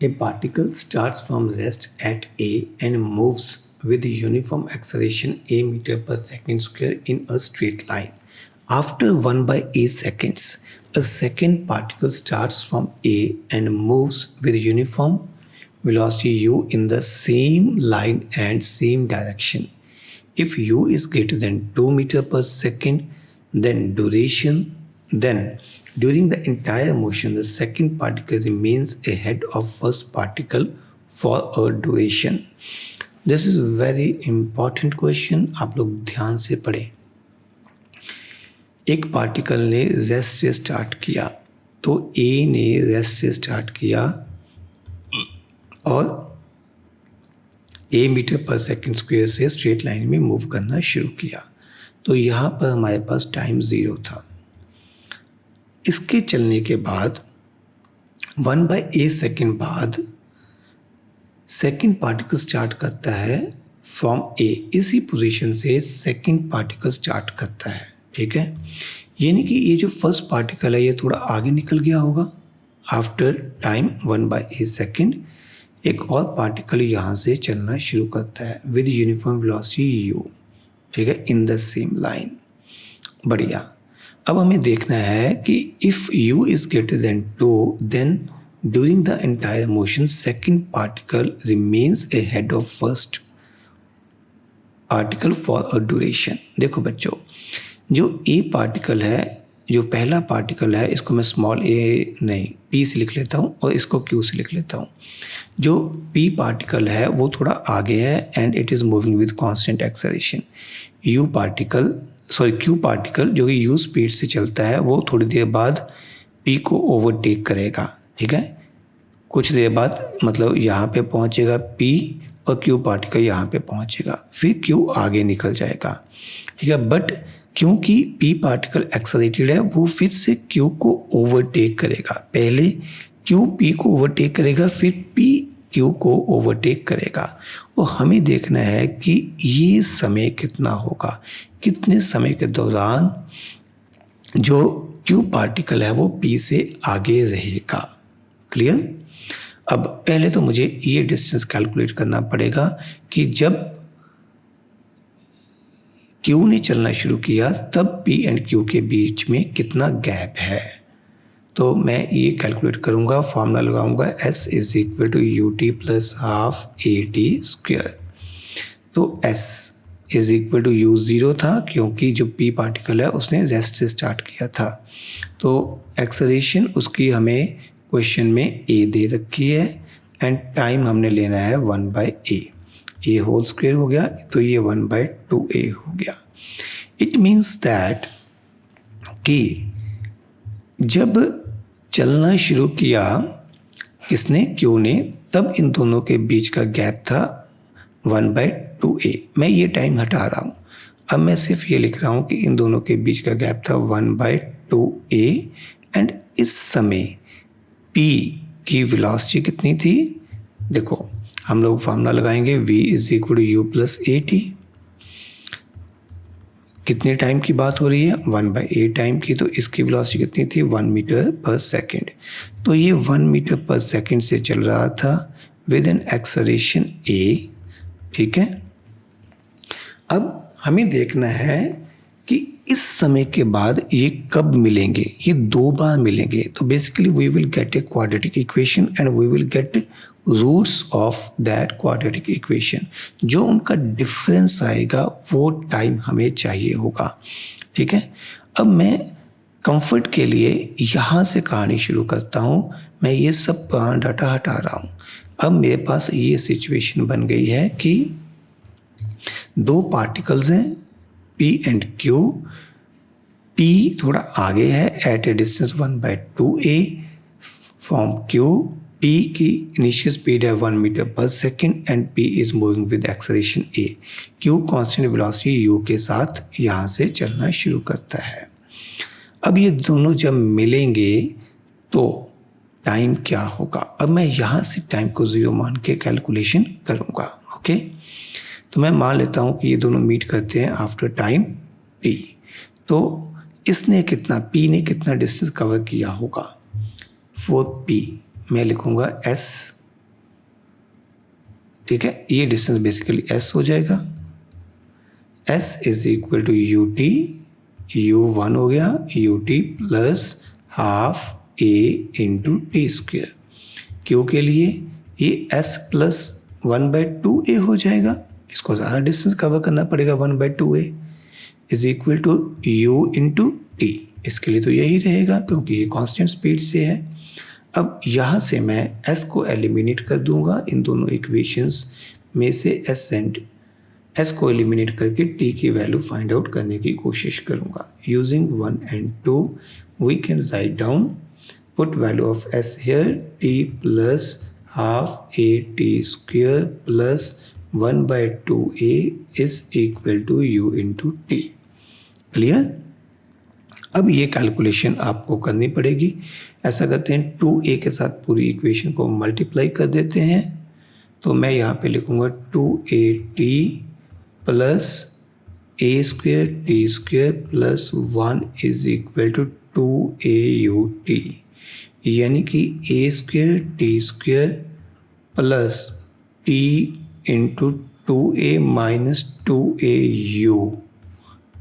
A particle starts from rest at A and moves with uniform acceleration a meter per second square in a straight line. After 1 by a seconds, a second particle starts from A and moves with uniform velocity u in the same line and same direction. If u is greater than 2 meter per second, then during the entire motion, the second particle remains ahead of first particle for a duration. This is a very important question. आप लोग ध्यान से पढ़ें. एक particle ने rest से start किया, तो A ने रेस्ट से स्टार्ट किया और a मीटर पर सेकंड स्क्वायर से स्ट्रेट लाइन में मूव करना शुरू किया. तो यहाँ पर हमारे पास टाइम 0 था. इसके चलने के बाद 1 बाय ए सेकेंड बाद सेकेंड पार्टिकल स्टार्ट करता है फ्रॉम ए. इसी पोजीशन से सेकेंड पार्टिकल स्टार्ट करता है. ठीक है, यानी कि ये जो फर्स्ट पार्टिकल है ये थोड़ा आगे निकल गया होगा. आफ्टर टाइम 1 बाय ए सेकेंड एक और पार्टिकल यहाँ से चलना शुरू करता है विद यूनिफॉर्म वेलोसिटी यू. ठीक है, इन द सेम लाइन. बढ़िया. अब हमें देखना है कि if u is greater than 2 then during the entire motion second particle remains ahead of first particle for a duration. देखो बच्चों, जो a पार्टिकल है, जो पहला पार्टिकल है, इसको मैं स्मॉल a नहीं p से लिख लेता हूँ और इसको q से लिख लेता हूँ. जो p पार्टिकल है वो थोड़ा आगे है and it is moving with constant acceleration. q particle जो कि u स्पीड से चलता है वो थोड़ी देर बाद p को ओवरटेक करेगा. ठीक है, कुछ देर बाद मतलब यहाँ पे पहुँचेगा p और q पार्टिकल यहाँ पे पहुँचेगा, फिर q आगे निकल जाएगा. ठीक है, बट क्योंकि p पार्टिकल एक्सेलरेटेड है वो फिर से q को ओवरटेक करेगा. पहले q p को ओवरटेक करेगा, फिर p q को ओवरटेक करेगा. और हमें देखना है कि ये समय कितना होगा, कितने समय के दौरान जो q पार्टिकल है वो p से आगे रहेगा. क्लियर. अब पहले तो मुझे ये डिस्टेंस कैलकुलेट करना पड़ेगा कि जब q ने चलना शुरू किया तब p एंड q के बीच में कितना गैप है. तो मैं ये कैलकुलेट करूँगा, फार्मूला लगाऊंगा s is equal to u t plus half a t square. तो s is equal to u 0 था क्योंकि जो p पार्टिकल है उसने रेस्ट से स्टार्ट किया था. तो एक्सेलरेशन उसकी हमें क्वेश्चन में a दे रखी है एंड टाइम हमने लेना है 1 बाय a. ये होल स्क्वायर हो गया तो ये 1 बाय 2a हो गया. इट मीन्स दैट कि जब चलना शुरू किया किसने, q ने, तब इन दोनों के बीच का गैप था 1 बाय 2a. मैं ये टाइम हटा रहा हूँ. अब मैं सिर्फ ये लिख रहा हूँ कि इन दोनों के बीच का गैप था 1 बाय 2a एंड इस समय p की वेलोसिटी कितनी थी. देखो हम लोग फार्मूला लगाएंगे v is equal to u plus a t. कितने टाइम की बात हो रही है, 1 बाय ए टाइम की. तो इसकी वेलोसिटी कितनी थी, 1 मीटर पर सेकेंड. तो ये 1 मीटर पर सेकेंड से चल रहा था विद एन एक्सेलरेशन a. ठीक है, अब हमें देखना है कि इस समय के बाद ये कब मिलेंगे. ये 2 बार मिलेंगे. तो basically we will get a quadratic equation and we will get roots of that quadratic equation. जो उनका डिफरेंस आएगा वो टाइम हमें चाहिए होगा. ठीक है, अब मैं कंफर्ट के लिए यहाँ से कहानी शुरू करता हूँ. मैं ये सब पुराना डाटा हटा रहा हूँ. अब मेरे पास ये सिचुएशन बन गई है कि 2 पार्टिकल्स हैं p एंड q. p थोड़ा आगे है at a distance 1 by 2a from q. p की इनिशियल स्पीड है 1 metre per second and p is moving with acceleration a. q constant velocity u के साथ यहाँ से चलना शुरू करता है. अब ये दोनों जब मिलेंगे तो टाइम क्या होगा. अब मैं यहाँ से टाइम को 0 मान के कैलकुलेशन करूँगा. ओके, तो मैं मान लेता हूँ कि ये दोनों मीट करते हैं आफ्टर टाइम t. तो इसने कितना, p ने कितना डिस्टेंस कवर किया होगा, 4p. मैं लिखूँगा s ठीक है, ये डिस्टेंस बेसिकली s हो जाएगा। s is equal to u t, u1 हो गया u t plus half a into t square. क्यों के लिए ये s प्लस 1/2a हो जाएगा, इसको ज़्यादा डिस्टेंस कवर करना पड़ेगा। 1/2a is equal to u into t, इसके लिए तो यही रहेगा क्योंकि ये कांस्टेंट स्पीड से है। अब यहाँ से मैं s को एलिमिनेट कर दूंगा इन दोनों इक्वेशंस में से। s को एलिमिनेट करके t की वैल्यू फाइंड आउट करने की कोशिश करूंगा। Using 1 and 2 we can write down, put value of s here, t plus half a t square plus 1/2a is equal to u into t. Clear? अब ये calculation आपको करनी पड़ेगी। ऐसा करते हैं 2a के साथ पूरी इक्वेशन को मल्टीप्लाई कर देते हैं। तो मैं यहाँ पे लिखूँगा 2at plus a square t square plus 1 is equal to 2aut, यानी कि a square t square plus t into 2a minus 2au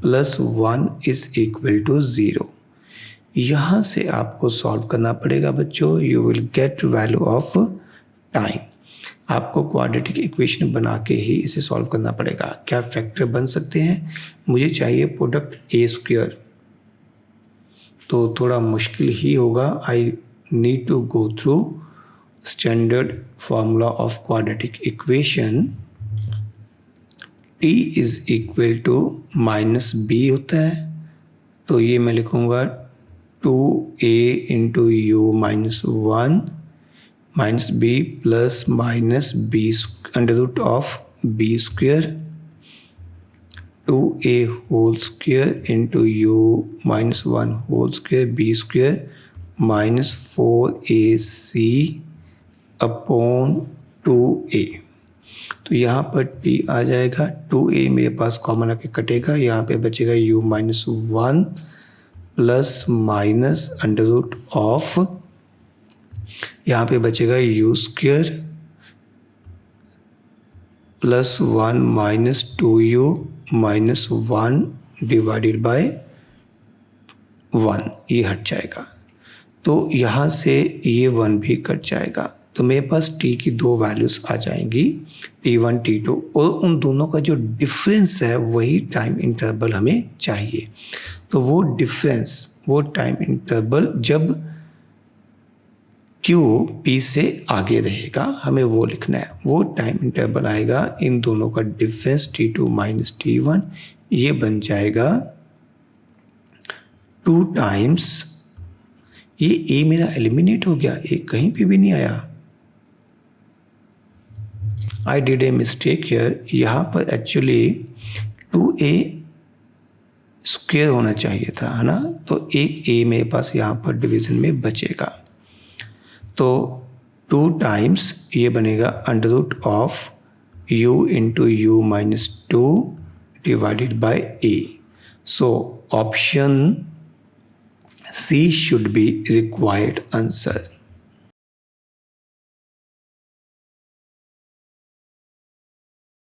plus 1 is equal to 0। यहाँ से आपको सॉल्व करना पड़ेगा बच्चों। You will get value of time. आपको quadratic equation बना के ही इसे सॉल्व करना पड़ेगा। क्या फैक्टर बन सकते हैं? मुझे चाहिए प्रोडक्ट a स्क्वायर, तो थोड़ा मुश्किल ही होगा। I need to go through standard formula of quadratic equation. t is equal to minus b होता है, तो ये मैं लिखूँगा 2a into u minus 1 minus b plus minus b under root of b square 2a whole square into u minus 1 whole square b square minus 4ac upon 2a। तो यहाँ पर t आ जाएगा, 2a मेरे पास कॉमन आके कटेगा, यहाँ पे बचेगा u minus 1 plus minus under root of, यहाँ पे बचेगा u square plus 1 minus 2u minus 1 divided by 1, ये हट जाएगा। तो यहाँ से ये 1 भी कट जाएगा, तो मेरे पास t की दो वैल्यूज़ आ जाएंगी, t1 t2, और उन दोनों का जो डिफरेंस है वही टाइम इंटरवल हमें चाहिए। तो वो डिफरेंस, वो टाइम इंटरवल जब q p से आगे रहेगा, हमें वो लिखना है। वो टाइम इंटरवल आएगा इन दोनों का डिफरेंस t2 माइनस t1, ये बन जाएगा 2 टाइम्स, ये a मेरा एलिमिनेट हो गया, a कहीं पे भी नहीं आया। I did a mistake here, यहाँ पर एक्चुअली 2a स्क्वेयर होना चाहिए था, है ना। तो एक a मेरे पास यहाँ पर डिवीज़न में बचेगा, तो 2 टाइम्स ये बनेगा under root of u into u minus 2 divided by a। So option C should be required answer.